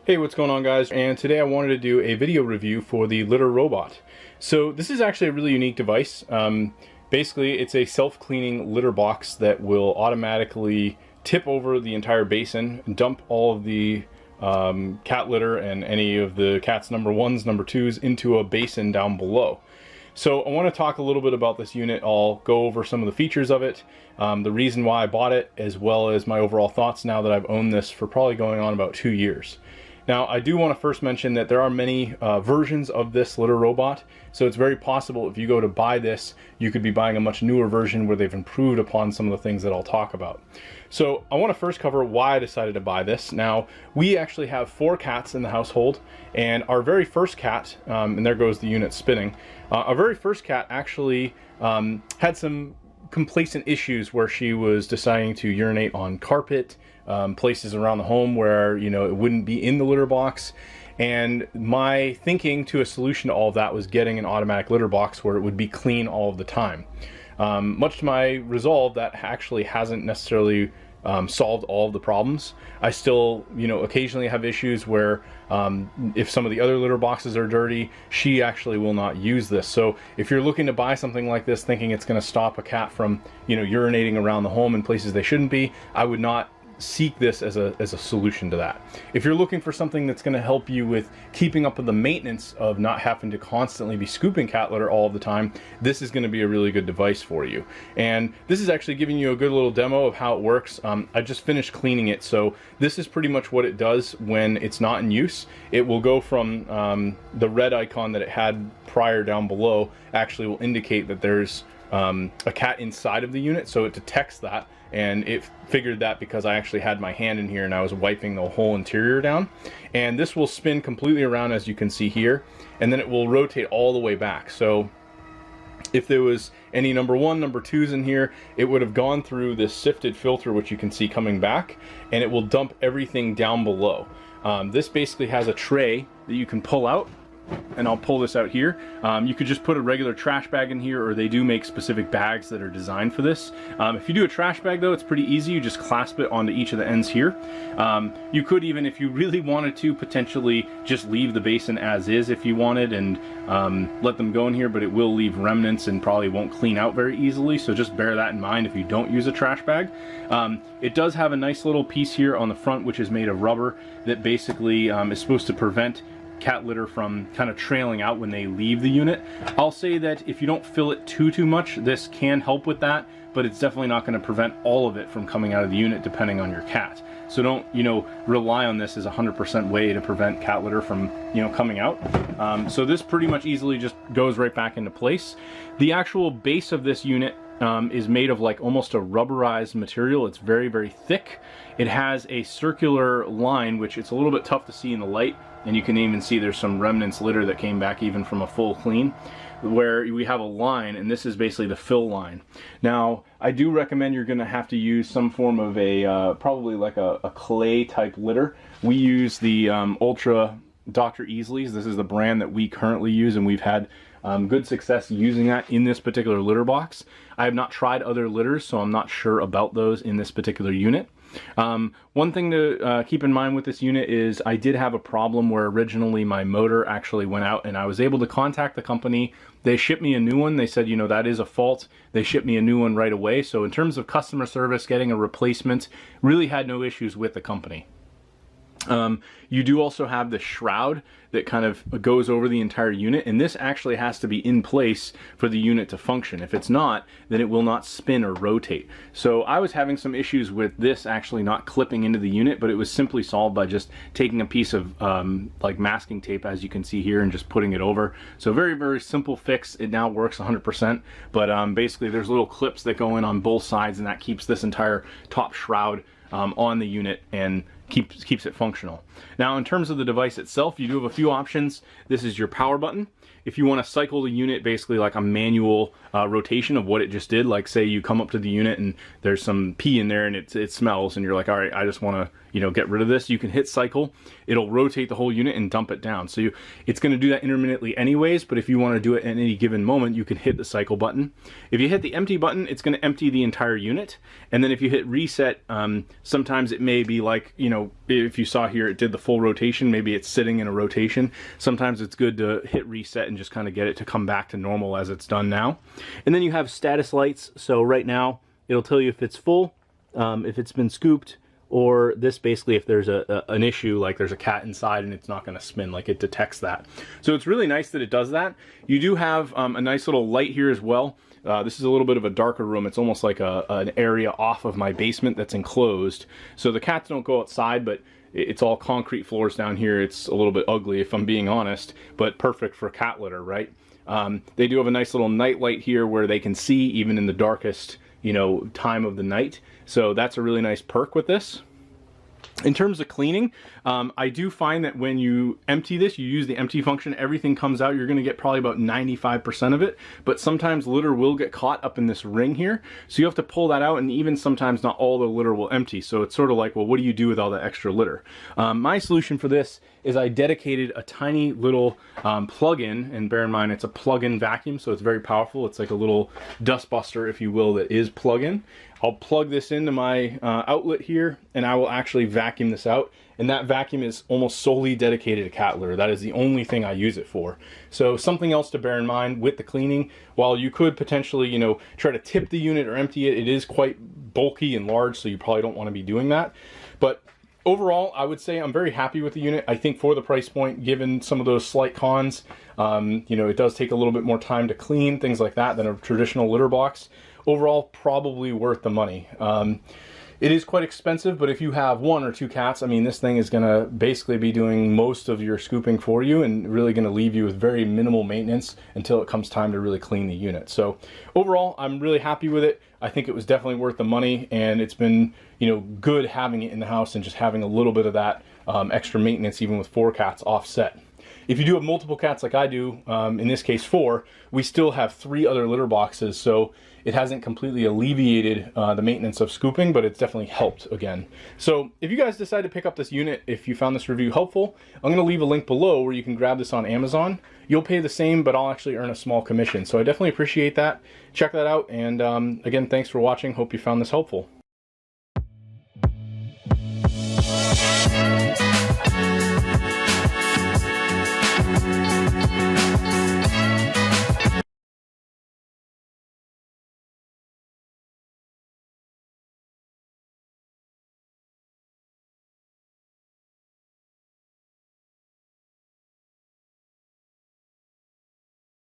Hey, what's going on, guys? And today I wanted to do a video review for the litter-roblt. So this is actually a really unique device. Basically, it's a self-cleaning litter box that will automatically tip over the entire basin, dump all of the cat litter and any of the cat's number ones, number twos into a basin down below. So I want to talk a little bit about this unit. I'll go over some of the features of it, the reason why I bought it, as well as my overall thoughts now that I've owned this for probably going on about 2 years. Now, I do want to first mention that there are many versions of this litter-roblt, so it's very possible if you go to buy this, you could be buying a much newer version where they've improved upon some of the things that I'll talk about. So I want to first cover why I decided to buy this. Now, we actually have 4 cats in the household, and our very first cat, and there goes the unit spinning, our very first cat actually had some complacent issues where she was deciding to urinate on carpet, places around the home where, you know, it wouldn't be in the litter box. And my thinking to a solution to all of that was getting an automatic litter box where it would be clean all of the time. Much to my resolve, that actually hasn't necessarily solved all of the problems. I still, you know, occasionally have issues where if some of the other litter boxes are dirty, she actually will not use this. So if you're looking to buy something like this thinking it's going to stop a cat from, you know, urinating around the home in places they shouldn't be, I would not seek this as a solution to that. If you're looking for something that's going to help you with keeping up with the maintenance of not having to constantly be scooping cat litter all the time, this is going to be a really good device for you. And this is actually giving you a good little demo of how it works. I just finished cleaning it, so this is pretty much what it does when it's not in use. It will go from the red icon that it had prior down below actually will indicate that there's a cat inside of the unit, so it detects that, and it figured that because I actually had my hand in here and I was wiping the whole interior down. And this will spin completely around, as you can see here, and then it will rotate all the way back. So if there was any number one, number twos in here, it would have gone through this sifted filter, which you can see coming back, and it will dump everything down below. This basically has a tray that you can pull out, and I'll pull this out here. You could just put a regular trash bag in here, or they do make specific bags that are designed for this. If you do a trash bag though, it's pretty easy. You just clasp it onto each of the ends here. You could even, if you really wanted to, potentially just leave the basin as is if you wanted and let them go in here, but it will leave remnants and probably won't clean out very easily, so just bear that in mind if you don't use a trash bag. It does have a nice little piece here on the front which is made of rubber that basically is supposed to prevent cat litter from kind of trailing out when they leave the unit. I'll say that if you don't fill it too much, this can help with that, but it's definitely not going to prevent all of it from coming out of the unit depending on your cat. So don't, you know, rely on this as a 100% way to prevent cat litter from, you know, coming out. So this pretty much easily just goes right back into place. The actual base of this unit is made of like almost a rubberized material. It's very thick. It has a circular line, which it's a little bit tough to see in the light, and you can even see there's some remnants litter that came back even from a full clean, where we have a line, and this is basically the fill line. Now, I do recommend you're going to have to use some form of a probably like a clay type litter. We use the Ultra Dr. Easley's. This is the brand that we currently use, and we've had good success using that in this particular litter box. I have not tried other litters, so I'm not sure about those in this particular unit. One thing to keep in mind with this unit is I did have a problem where originally my motor actually went out, and I was able to contact the company. They shipped me a new one. They said, you know, that is a fault. They shipped me a new one right away. So in terms of customer service, getting a replacement, really had no issues with the company. You do also have the shroud that kind of goes over the entire unit, and this actually has to be in place for the unit to function. If it's not, then it will not spin or rotate. So I was having some issues with this actually not clipping into the unit, but it was simply solved by just taking a piece of like masking tape, as you can see here, and just putting it over. So very simple fix. It now works 100%, but basically there's little clips that go in on both sides, and that keeps this entire top shroud on the unit and keeps it functional. Now, in terms of the device itself, you do have a few options. This is your power button. If you want to cycle the unit basically like a manual rotation of what it just did, like say you come up to the unit and there's some pee in there and it smells, and you're like, all right, I just want to, you know, get rid of this, you can hit cycle. It'll rotate the whole unit and dump it down. So it's going to do that intermittently anyways, but if you want to do it at any given moment, you can hit the cycle button. If you hit the empty button, it's going to empty the entire unit. And then if you hit reset, sometimes it may be like, you know, if you saw here, it did the full rotation, maybe it's sitting in a rotation. Sometimes it's good to hit reset and just kind of get it to come back to normal as it's done now. And then you have status lights. So right now it'll tell you if it's full, if it's been scooped, or this basically if there's an issue, like there's a cat inside and it's not going to spin, like it detects that. So it's really nice that it does that. You do have a nice little light here as well. This is a little bit of a darker room. It's almost like an area off of my basement that's enclosed. So the cats don't go outside, but it's all concrete floors down here. It's a little bit ugly if I'm being honest, but perfect for cat litter, right? They do have a nice little night light here where they can see even in the darkest, you know, time of the night. So that's a really nice perk with this. In terms of cleaning, I do find that when you empty this, you use the empty function, everything comes out. You're going to get probably about 95% of it, but sometimes litter will get caught up in this ring here. So you have to pull that out, and even sometimes not all the litter will empty. So it's sort of like, well, what do you do with all the extra litter? My solution for this is I dedicated a tiny little plug-in, and bear in mind it's a plug-in vacuum, so it's very powerful. It's like a little dust buster, if you will, that is plug-in. I'll plug this into my outlet here, and I will actually vacuum this out. And that vacuum is almost solely dedicated to cat litter. That is the only thing I use it for. So something else to bear in mind with the cleaning, while you could potentially, you know, try to tip the unit or empty it, it is quite bulky and large, so you probably don't want to be doing that. But overall, I would say I'm very happy with the unit. I think for the price point, given some of those slight cons, you know, it does take a little bit more time to clean, things like that, than a traditional litter box. Overall, probably worth the money. It is quite expensive, but if you have 1 or 2 cats, I mean, this thing is going to basically be doing most of your scooping for you and really going to leave you with very minimal maintenance until it comes time to really clean the unit. So overall, I'm really happy with it. I think it was definitely worth the money, and it's been, you know, good having it in the house and just having a little bit of that extra maintenance, even with 4 cats offset. If you do have multiple cats like I do, in this case 4, we still have 3 other litter boxes, so it hasn't completely alleviated the maintenance of scooping, but it's definitely helped again. So if you guys decide to pick up this unit, if you found this review helpful, I'm going to leave a link below where you can grab this on Amazon. You'll pay the same, but I'll actually earn a small commission. So I definitely appreciate that. Check that out, and again, thanks for watching. Hope you found this helpful.